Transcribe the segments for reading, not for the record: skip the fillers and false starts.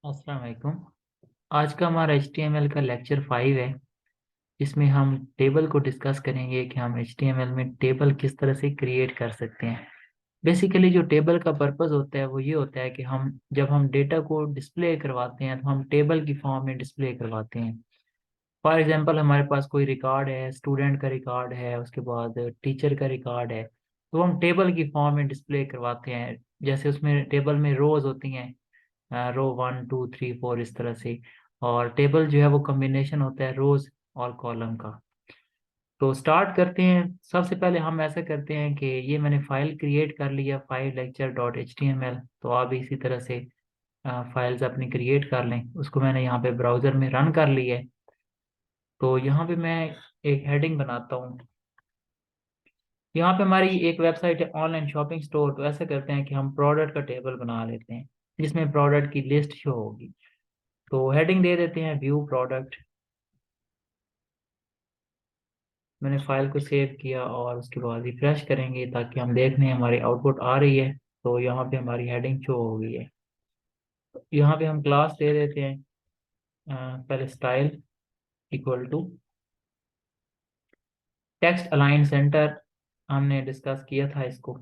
अस्सलाम वालेकुम। आज का हमारा HTML का लेक्चर 5 है। इसमें हम टेबल को डिस्कस करेंगे कि हम HTML में टेबल किस तरह से क्रिएट कर सकते हैं। बेसिकली जो टेबल का पर्पस होता है वो ये होता है कि हम जब हम डेटा को डिस्प्ले करवाते हैं तो हम टेबल की फॉर्म में डिस्प्ले करवाते हैं। फॉर एग्जांपल हमारे पास कोई रिकॉर्ड है, स्टूडेंट का रिकॉर्ड है, उसके बाद टीचर का रिकॉर्ड है, तो हम टेबल की फॉर्म में डिस्प्ले करवाते हैं। जैसे उसमें टेबल में रोज होती हैं, रो 1 2 3 4 इस तरह से। और टेबल जो है वो कॉम्बिनेशन होता है रोज और कॉलम का। तो स्टार्ट करते हैं। सबसे पहले हम ऐसा करते हैं कि ये मैंने फाइल क्रिएट कर लिया, file lecture dot H T M L. तो आप इसी तरह से फाइल्स अपनी क्रिएट कर लें। उसको मैंने यहाँ पे ब्राउज़र में रन कर लिया है। तो यहाँ पे मैं एक हेडिंग बनाता हूँ। यहाँ पे हमारी एक वेबसाइट है ऑनलाइन शॉपिंग स्टोर। तो ऐसा करते हैं कि हम प्रोडक्ट का टेबल बना लेते हैं जिसमें प्रोडक्ट की लिस्ट शो होगी। तो हेडिंग दे देते हैं व्यू प्रोडक्ट। मैंने फाइल को सेव किया और उसके बाद रिफ्रेश करेंगे ताकि हम देख लें हमारी आउटपुट आ रही है। तो यहाँ पे हमारी हेडिंग शो हो गई है। तो यहाँ पे हम क्लास दे देते हैं, पहले style equal to text align centre. हमने डिस्कस किया था इसको।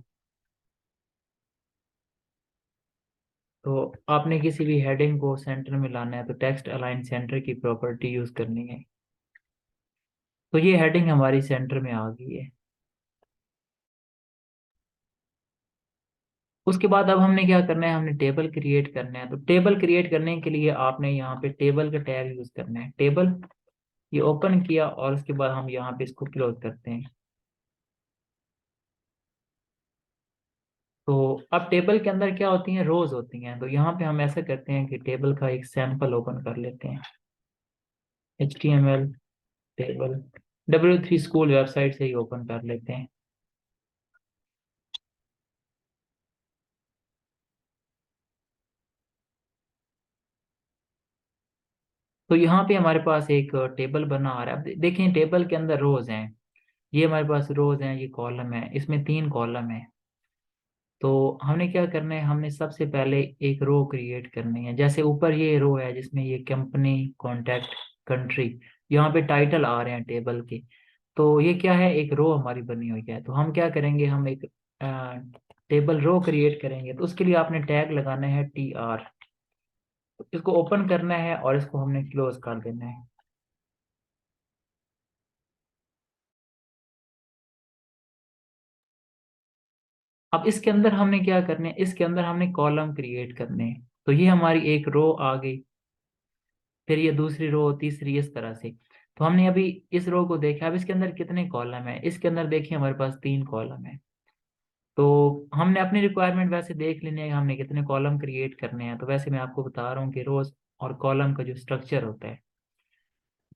तो आपने किसी भी हेडिंग को सेंटर में लाना है तो टेक्स्ट अलाइन सेंटर की प्रॉपर्टी यूज करनी है। तो ये हेडिंग हमारी सेंटर में आ गई है। उसके बाद अब हमने क्या करना है, हमने टेबल क्रिएट करना है। तो टेबल क्रिएट करने के लिए आपने यहाँ पे टेबल का टैग यूज करना है। टेबल ये ओपन किया और उसके बाद हम यहाँ पे इसको क्लोज करते हैं। तो अब टेबल के अंदर क्या होती हैं, रोज होती हैं। तो यहाँ पे हम ऐसा करते हैं कि टेबल का एक सैंपल ओपन कर लेते हैं। HTML table W3 school website से ही ओपन कर लेते हैं। तो यहाँ पे हमारे पास एक टेबल बना आ रहा है। अब देखें टेबल के अंदर रोज हैं। ये हमारे पास रोज हैं, ये कॉलम है, इसमें 3 कॉलम है। तो हमने क्या करना है, हमने सबसे पहले एक रो क्रिएट करनी है। जैसे ऊपर ये रो है जिसमें ये कंपनी, कॉन्टैक्ट, कंट्री, यहाँ पे टाइटल आ रहे हैं टेबल के। तो ये क्या है, एक रो हमारी बनी हुई है। तो हम क्या करेंगे, हम एक टेबल रो क्रिएट करेंगे। तो उसके लिए आपने टैग लगाना है TR। इसको ओपन करना है और इसको हमने क्लोज कर देना है। अब इसके अंदर हमने क्या करना है, इसके अंदर हमने कॉलम क्रिएट करने हैं। तो ये हमारी एक रो आ गई, फिर ये दूसरी रो, तीसरी, इस तरह से। तो हमने अभी इस रो को देखा। अब इसके अंदर कितने कॉलम है, इसके अंदर देखिए हमारे पास 3 कॉलम है। तो हमने अपनी रिक्वायरमेंट वैसे देख लेनी है कि हमने कितने कॉलम क्रिएट करने हैं। तो वैसे मैं आपको बता रहा हूँ कि रोज और कॉलम का जो स्ट्रक्चर होता है,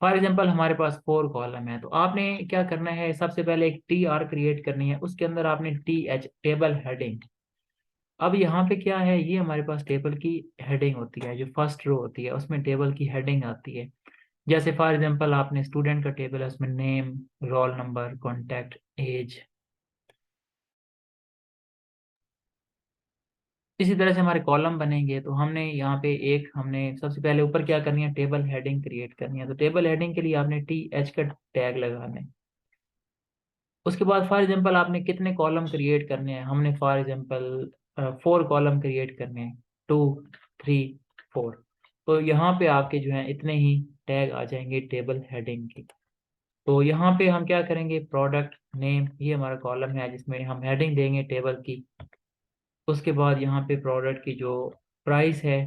फॉर एग्जांपल हमारे पास 4 कॉलम है। तो आपने क्या करना है, सबसे पहले एक TR क्रिएट करनी है। उसके अंदर आपने TH टेबल हेडिंग। अब यहाँ पे क्या है, ये हमारे पास टेबल की हेडिंग होती है। जो फर्स्ट रो होती है उसमें टेबल की हेडिंग आती है। जैसे फॉर एग्जांपल आपने स्टूडेंट का टेबल है, उसमें name, roll number, contact, age. इसी तरह से हमारे कॉलम बनेंगे। तो हमने यहाँ पे एक, हमने सबसे पहले ऊपर क्या करनी है, टेबल हेडिंग क्रिएट करनी है। तो टेबल हेडिंग के लिए आपने TH का टैग लगाना है। उसके बाद फॉर एग्जांपल आपने कितने कॉलम क्रिएट करने हैं, हमने फॉर एग्जांपल 4 कॉलम क्रिएट करने हैं, 2 3 4। तो यहाँ पे आपके जो है इतने ही टैग आ जाएंगे टेबल हेडिंग के। तो यहाँ पे हम क्या करेंगे, प्रोडक्ट नेम, ये हमारा कॉलम है जिसमें हम हेडिंग देंगे टेबल की। उसके बाद यहाँ पे प्रोडक्ट की जो प्राइस है।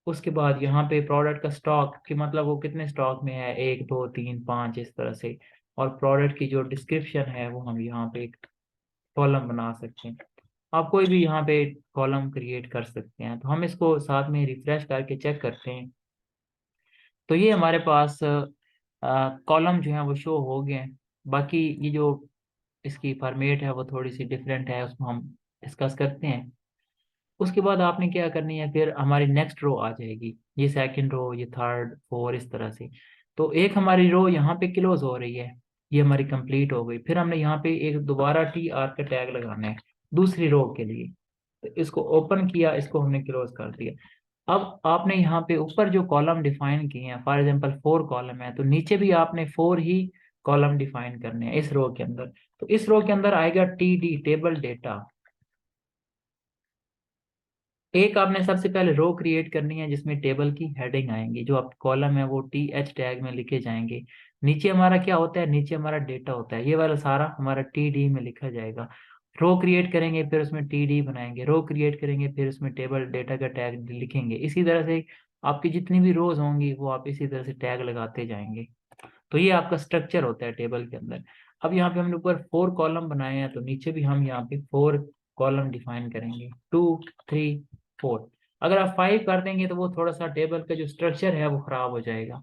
उसके बाद यहाँ पे प्रोडक्ट का स्टॉक, कि मतलब वो कितने स्टॉक में है, 1 2 3 5 इस तरह से। और प्रोडक्ट की जो डिस्क्रिप्शन है वो हम यहाँ पे एक कॉलम बना सकते हैं। आप कोई भी यहाँ पे कॉलम क्रिएट कर सकते हैं। तो हम इसको साथ में रिफ्रेश करके चेक करते हैं। तो ये हमारे पास कॉलम जो है वो शो हो गए हैं। बाकी ये जो इसकी फॉर्मेट है वो थोड़ी सी डिफरेंट है, उसको हम डिस्कस करते हैं। उसके बाद आपने क्या करनी है, फिर हमारी नेक्स्ट रो आ जाएगी। ये सेकंड रो, ये थर्ड, फोर, इस तरह से। तो एक हमारी रो यहाँ पे क्लोज हो रही है, ये हमारी कंप्लीट हो गई। फिर हमने यहाँ पे एक दोबारा TR का टैग लगाना है दूसरी रो के लिए। तो इसको ओपन किया, इसको हमने क्लोज कर दिया। अब आपने यहाँ पे ऊपर जो कॉलम डिफाइन किए हैं, फॉर एग्जांपल 4 कॉलम है, तो नीचे भी आपने 4 ही कॉलम डिफाइन करने हैं इस रो के अंदर। तो इस रो के अंदर आएगा TD, टेबल डेटा। एक आपने सबसे पहले रो क्रिएट करनी है जिसमें टेबल की हेडिंग आएंगी, जो आप कॉलम है वो TH टैग में लिखे जाएंगे। नीचे हमारा क्या होता है, नीचे हमारा डेटा होता है, ये वाला सारा हमारा TD में लिखा जाएगा। रो क्रिएट करेंगे फिर उसमें TD बनाएंगे, रो क्रिएट करेंगे फिर उसमें टेबल डेटा का टैग लिखेंगे। इसी तरह से आपकी जितनी भी रोज होंगी वो आप इसी तरह से टैग लगाते जाएंगे। तो ये आपका स्ट्रक्चर होता है टेबल के अंदर। अब यहाँ पे हमने ऊपर 4 कॉलम बनाए हैं, तो नीचे भी हम यहाँ पे 4 कॉलम डिफाइन करेंगे, 2, 3, 4। अगर आप 5 कर देंगे तो वो थोड़ा सा टेबल का जो स्ट्रक्चर है वो खराब हो जाएगा।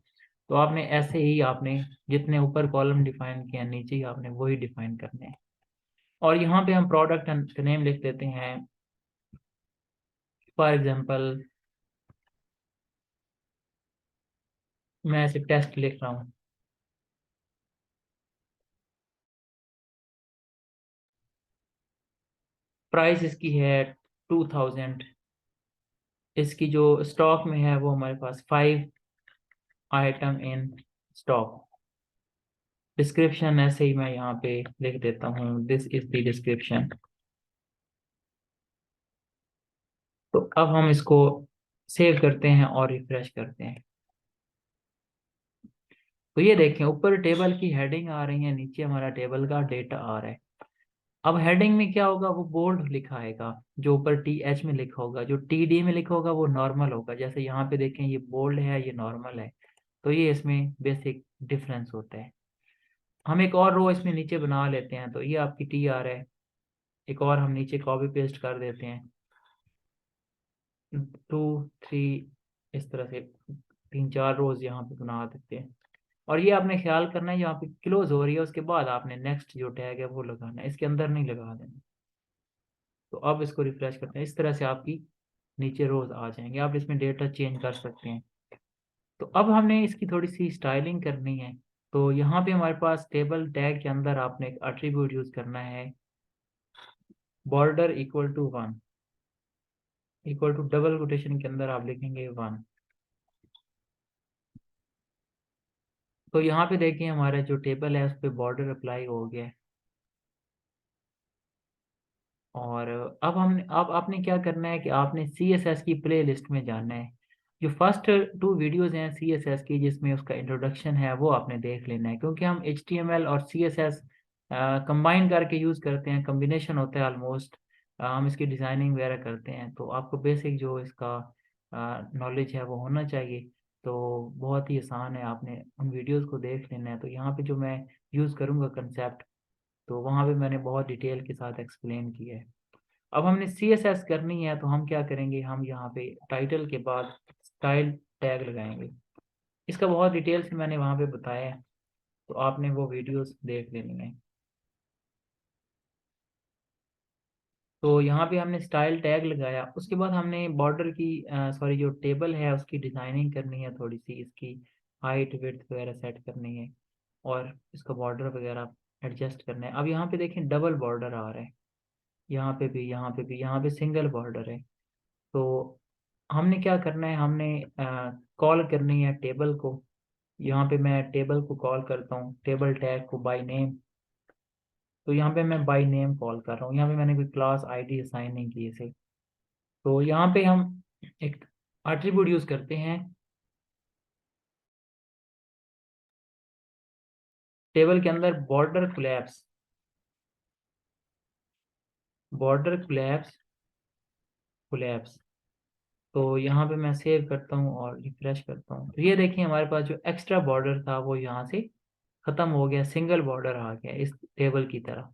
तो आपने ऐसे ही आपने जितने ऊपर कॉलम डिफाइन किए हैं नीचे ही आपने वही डिफाइन करने हैं। और यहाँ पे हम प्रोडक्ट नेम लिख देते हैं, फॉर एग्जाम्पल मैं ऐसे टेस्ट लिख रहा हूँ। प्राइस इसकी है 2000। इसकी जो स्टॉक में है वो हमारे पास 5 आइटम इन स्टॉक। डिस्क्रिप्शन ऐसे ही मैं यहाँ पे लिख देता हूँ, दिस इज द डिस्क्रिप्शन। तो अब हम इसको सेव करते हैं और रिफ्रेश करते हैं। तो ये देखें ऊपर टेबल की हेडिंग आ रही है, नीचे हमारा टेबल का डेटा आ रहा है। अब हेडिंग में क्या होगा, वो बोल्ड लिखा आएगा। जो ऊपर TH में लिखा होगा, जो TD में लिखा होगा वो नॉर्मल होगा। जैसे यहाँ पे देखें ये बोल्ड है, ये नॉर्मल है। तो ये इसमें बेसिक डिफरेंस होता है। हम एक और रो इसमें नीचे बना लेते हैं, तो ये आपकी TR है। एक और हम नीचे कॉपी पेस्ट कर देते हैं, 2, 3, इस तरह से 3, 4 रोज यहाँ पे बना देते हैं। और ये आपने ख्याल करना है, यहाँ पे क्लोज हो रही है उसके बाद आपने नेक्स्ट जो टैग है वो लगाना है, इसके अंदर नहीं लगा देना। तो अब इसको रिफ्रेश करते हैं, इस तरह से आपकी नीचे रोज आ जाएंगे। आप इसमें डेटा चेंज कर सकते हैं। तो अब हमने इसकी थोड़ी सी स्टाइलिंग करनी है। तो यहाँ पे हमारे पास टेबल टैग के अंदर आपने एक एट्रीब्यूट यूज करना है, border equal to 1, equal to double quotation के अंदर आप लिखेंगे 1। तो यहाँ पे देखिए हमारा जो टेबल है उस पर बॉर्डर अप्लाई हो गया है। और अब आपने क्या करना है कि आपने CSS की प्ले लिस्ट में जाना है। जो फर्स्ट 2 वीडियोस हैं CSS की जिसमें उसका इंट्रोडक्शन है वो आपने देख लेना है, क्योंकि हम HTML और CSS कंबाइन करके यूज़ करते हैं, कम्बिनेशन होता है ऑलमोस्ट। हम इसकी डिज़ाइनिंग वगैरह करते हैं, तो आपको बेसिक जो इसका नॉलेज है वो होना चाहिए। तो बहुत ही आसान है, आपने उन वीडियोस को देख लेना है। तो यहाँ पे जो मैं यूज़ करूँगा कंसेप्ट, तो वहाँ पे मैंने बहुत डिटेल के साथ एक्सप्लेन किया है। अब हमने CSS करनी है, तो हम क्या करेंगे, हम यहाँ पे टाइटल के बाद स्टाइल टैग लगाएंगे। इसका बहुत डिटेल से मैंने वहाँ पे बताया है, तो आपने वो वीडियोस देख लेनी है। तो यहाँ पे हमने स्टाइल टैग लगाया, उसके बाद हमने बॉर्डर की सॉरी जो टेबल है उसकी डिज़ाइनिंग करनी है, थोड़ी सी इसकी हाइट विड्थ वगैरह सेट करनी है, और इसका बॉर्डर वगैरह एडजस्ट करना है। अब यहाँ पे देखें डबल बॉर्डर आ रहा है, यहाँ पे भी, यहाँ पे भी, यहाँ पे सिंगल बॉर्डर है। तो हमने क्या करना है, हमने कॉल करनी है टेबल को। यहाँ पे मैं टेबल को कॉल करता हूँ, टेबल टैग को बाय नेम। तो यहाँ पे मैं बाय नेम कॉल कर रहा हूँ, यहाँ पे मैंने कोई क्लास आईडी असाइन नहीं की इसे। तो यहाँ पे हम एक एट्रीब्यूट यूज करते हैं, टेबल के अंदर border collapse, border collapse, collapse. तो यहाँ पे मैं सेव करता हूँ और रिफ्रेश करता हूँ, तो ये देखिए हमारे पास जो एक्स्ट्रा बॉर्डर था वो यहाँ से खत्म हो गया, सिंगल बॉर्डर आ गया इस टेबल की तरह।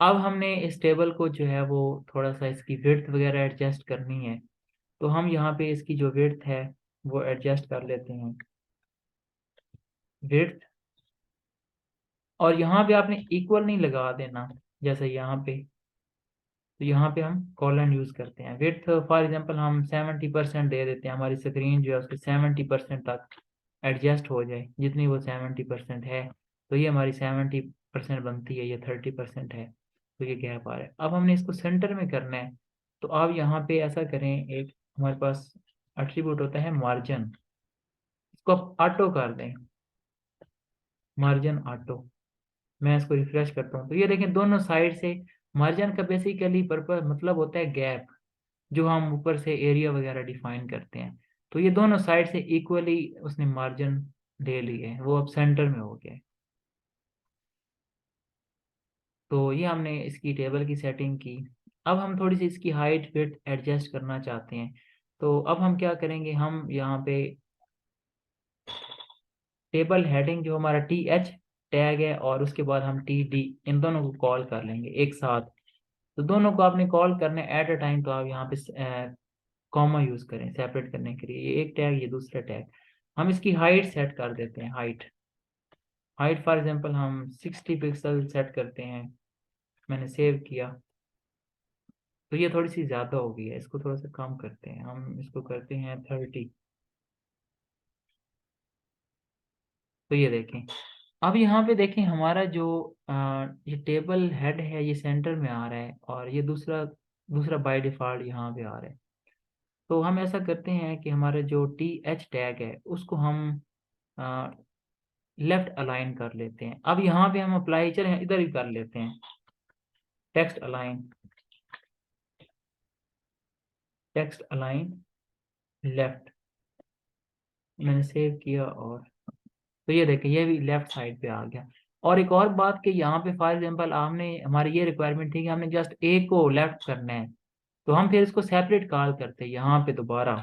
अब हमने इस टेबल को जो है वो थोड़ा सा इसकी विड्थ वगैरह एडजस्ट करनी है। तो हम यहाँ पे इसकी जो विड्थ है वो एडजस्ट कर लेते हैं, विड्थ। और यहाँ पे आपने इक्वल नहीं लगा देना, जैसे यहाँ पे। तो यहाँ पे हम कॉलन यूज करते हैं, विड्थ फॉर एग्जांपल हम 70% दे देते हैं, हमारी स्क्रीन जो है उसके 70% तक एडजस्ट हो जाए, जितनी वो 70% है। तो ये हमारी 70% बनती है, ये 30% है, तो ये गैप आ रहा है। अब हमने इसको सेंटर में करना है। तो आप यहाँ पे ऐसा करें, एक हमारे पास एट्रीब्यूट होता है मार्जिन, इसको आप ऑटो कर दें, मार्जिन ऑटो। मैं इसको रिफ्रेश करता हूँ तो ये देखें दोनों साइड से, मार्जिन का बेसिकली पर्पज मतलब होता है गैप, जो हम ऊपर से एरिया वगैरह डिफाइन करते हैं। तो ये दोनों साइड से इक्वली उसने मार्जिन ले लिए है, वो अब सेंटर में हो गया है। तो ये हमने इसकी टेबल की सेटिंग की। अब हम थोड़ी सी इसकी हाइट विड्थ एडजस्ट करना चाहते हैं। तो अब हम क्या करेंगे, हम यहाँ पे टेबल हेडिंग जो हमारा टी एच टैग है और उसके बाद हम टी डी, इन दोनों को कॉल कर लेंगे एक साथ। तो दोनों को आपने कॉल करने एट अ टाइम, तो आप यहाँ पे कॉमा यूज करें सेपरेट करने के लिए, ये एक टैग ये दूसरा टैग। हम इसकी हाइट सेट कर देते हैं, हाइट, हाइट फॉर एग्जांपल हम 60 पिक्सल सेट करते हैं। मैंने सेव किया तो ये थोड़ी सी ज़्यादा हो गई है, इसको थोड़ा सा कम करते हैं, हम इसको करते हैं 30। तो ये देखें, अब यहाँ पे देखें हमारा जो ये टेबल हेड है ये सेंटर में आ रहा है, और ये दूसरा दूसरा बाय डिफॉल्ट यहाँ पे आ रहा है। तो हम ऐसा करते हैं कि हमारा जो टी एच टैग है उसको हम लेफ्ट अलाइन कर लेते हैं। अब यहाँ पे हम अप्लाई, चले इधर ही कर लेते हैं, text align, text align left. मैंने सेव किया और तो ये देखें ये भी लेफ्ट साइड पे आ गया। और एक और बात कि यहाँ पे फॉर एग्जांपल हमने, हमारी ये रिक्वायरमेंट थी कि हमने जस्ट ए को लेफ्ट करना है, तो हम फिर इसको सेपरेट कॉल करते हैं यहाँ पे दोबारा,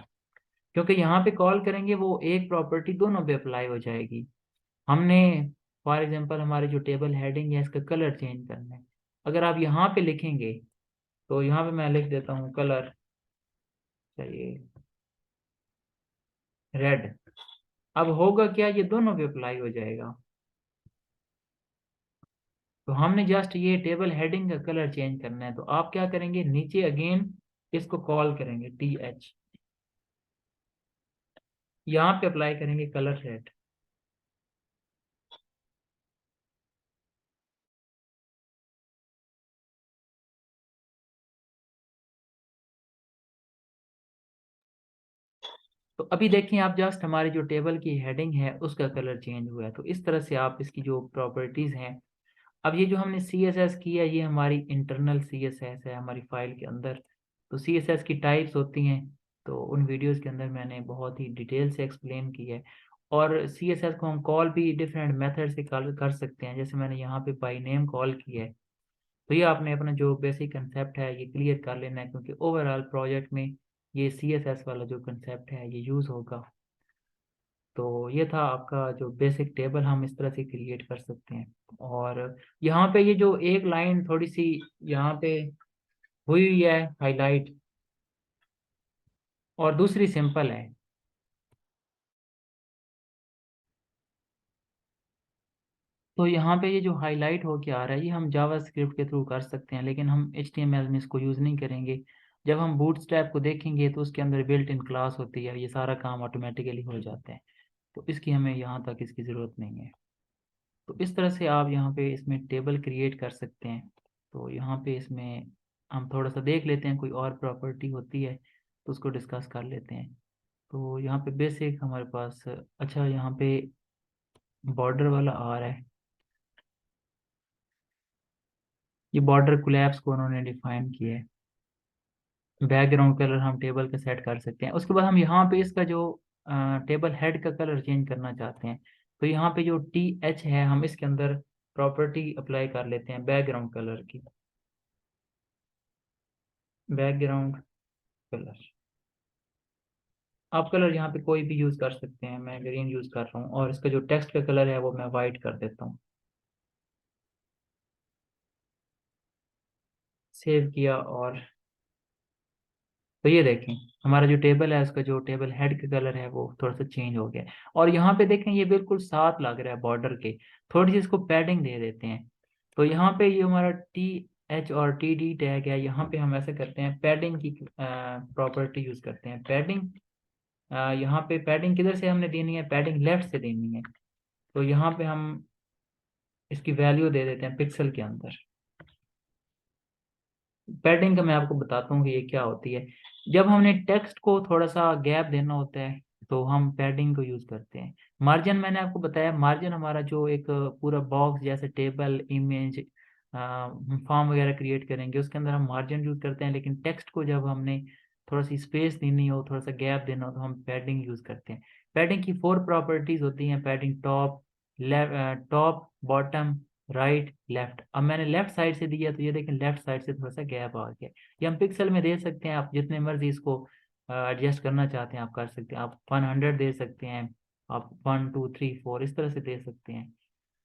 क्योंकि यहाँ पे कॉल करेंगे वो एक प्रॉपर्टी दोनों पे अप्लाई हो जाएगी। हमने फॉर एग्जांपल हमारे जो टेबल हेडिंग है इसका कलर चेंज करना है। अगर आप यहाँ पे लिखेंगे तो यहाँ पे मैं लिख देता हूँ कलर चाहिए रेड। अब होगा क्या, ये दोनों पे अप्लाई हो जाएगा। तो हमने जस्ट ये टेबल हेडिंग का कलर चेंज करना है, तो आप क्या करेंगे, नीचे अगेन इसको कॉल करेंगे टी एच, यहाँ पे अप्लाई करेंगे कलर रेड। तो अभी देखें आप, जस्ट हमारी जो टेबल की हेडिंग है उसका कलर चेंज हुआ है। तो इस तरह से आप इसकी जो प्रॉपर्टीज हैं, अब ये जो हमने सी एस एस किया ये हमारी इंटरनल सी एस एस है हमारी फाइल के अंदर। तो सी एस एस की टाइप्स होती हैं, तो उन वीडियोस के अंदर मैंने बहुत ही डिटेल से एक्सप्लेन की है। और सी एस एस को हम कॉल भी डिफरेंट मेथड से कर सकते हैं, जैसे मैंने यहाँ पे बाई नेम कॉल किया है। तो ये आपने अपना जो बेसिक कंसेप्ट है ये क्लियर कर लेना है, क्योंकि ओवरऑल प्रोजेक्ट में ये सी एस एस वाला जो कंसेप्ट है ये यूज़ होगा। तो ये था आपका जो बेसिक टेबल हम इस तरह से क्रिएट कर सकते हैं। और यहाँ पे ये जो एक लाइन थोड़ी सी यहाँ पे हुई हुई है हाईलाइट, और दूसरी सिंपल है। तो यहाँ पे ये जो हाईलाइट होके आ रहा है ये हम जावा स्क्रिप्ट के थ्रू कर सकते हैं, लेकिन हम HTML में इसको यूज़ नहीं करेंगे। जब हम बूटस्ट्रैप को देखेंगे तो उसके अंदर बिल्ट इन क्लास होती है, ये सारा काम ऑटोमेटिकली हो जाता है। तो इसकी हमें यहाँ तक इसकी ज़रूरत नहीं है। तो इस तरह से आप यहाँ पे इसमें टेबल क्रिएट कर सकते हैं। तो यहाँ पे इसमें हम थोड़ा सा देख लेते हैं, कोई और प्रॉपर्टी होती है तो उसको डिस्कस कर लेते हैं। तो यहाँ पे बेसिक हमारे पास, अच्छा यहाँ पे बॉर्डर वाला आ रहा है, ये बॉर्डर कोलैप्स को उन्होंने डिफाइन किया है। बैकग्राउंड कलर हम टेबल का सेट कर सकते हैं। उसके बाद हम यहाँ पे इसका जो टेबल हेड का कलर चेंज करना चाहते हैं, तो यहाँ पे जो टी एच है हम इसके अंदर प्रॉपर्टी अप्लाई कर लेते हैं बैकग्राउंड कलर की, बैकग्राउंड कलर। आप कलर यहाँ पे कोई भी यूज़ कर सकते हैं, मैं ग्रीन यूज़ कर रहा हूँ, और इसका जो टेक्स्ट का कलर है वो मैं वाइट कर देता हूँ। सेव किया और तो ये देखें हमारा जो टेबल है उसका जो टेबल हेड का कलर है वो थोड़ा सा चेंज हो गया है। और यहाँ पे देखें ये बिल्कुल साथ लग रहा है बॉर्डर के, थोड़ी सी इसको पैडिंग दे देते हैं। तो यहाँ पे ये हमारा टी एच और टी डी टैग है, यहाँ पे हम ऐसे करते हैं पैडिंग की प्रॉपर्टी यूज़ करते हैं पैडिंग। यहाँ पे पैडिंग किधर से हमने देनी है, पैडिंग लेफ्ट से देनी है। तो यहाँ पे हम इसकी वैल्यू दे देते हैं पिक्सल के अंदर। पैडिंग का मैं आपको बताता हूँ कि ये क्या होती है। जब हमने टेक्स्ट को थोड़ा सा गैप देना होता है तो हम पैडिंग को यूज करते हैं। मार्जिन मैंने आपको बताया, मार्जिन हमारा जो एक पूरा बॉक्स जैसे टेबल, इमेज, फॉर्म वगैरह क्रिएट करेंगे उसके अंदर हम मार्जिन यूज करते हैं, लेकिन टेक्स्ट को जब हमने थोड़ा सी स्पेस देनी हो, थोड़ा सा गैप देना हो, तो हम पैडिंग यूज करते हैं। पैडिंग की 4 प्रॉपर्टीज होती हैं। Padding top, left, top, bottom, right, left. अब मैंने लेफ्ट साइड से दिया तो ये देखें लेफ्ट साइड से थोड़ा सा गैप आ गया। ये हम पिक्सल में दे सकते हैं, आप जितने मर्जी इसको एडजस्ट करना चाहते हैं आप कर सकते हैं। आप 100 दे सकते हैं, आप 1 2 3 4 इस तरह से दे सकते हैं।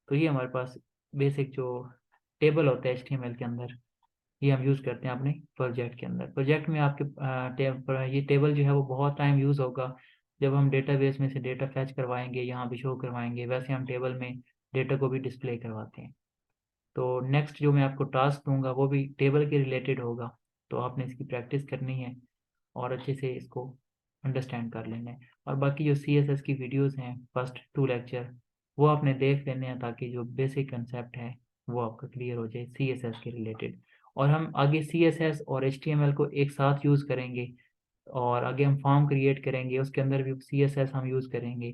तो ये हमारे पास बेसिक जो टेबल होता है HTML के अंदर, ये हम यूज़ करते हैं अपने प्रोजेक्ट के अंदर। प्रोजेक्ट में आपके ये टेबल जो है वो बहुत टाइम यूज़ होगा। जब हम डेटाबेस में से डेटा फैच करवाएंगे, यहाँ भी शो करवाएंगे, वैसे हम टेबल में डेटा को भी डिस्प्ले करवाते हैं। तो नेक्स्ट जो मैं आपको टास्क दूंगा वो भी टेबल के रिलेटेड होगा, तो आपने इसकी प्रैक्टिस करनी है और अच्छे से इसको अंडरस्टैंड कर लेना है। और बाकी जो CSS की वीडियोस हैं फर्स्ट 2 लेक्चर, वो आपने देख लेने हैं ताकि जो बेसिक कंसेप्ट है वो आपका क्लियर हो जाए CSS के रिलेटेड। और हम आगे CSS और HTML को एक साथ यूज़ करेंगे, और आगे हम फॉर्म क्रिएट करेंगे उसके अंदर भी CSS हम यूज़ करेंगे।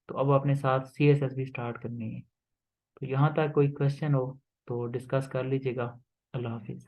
तो अब अपने साथ CSS भी स्टार्ट करनी है। तो यहाँ तक कोई क्वेश्चन हो तो डिस्कस कर लीजिएगा। अल्लाह हाफिज़।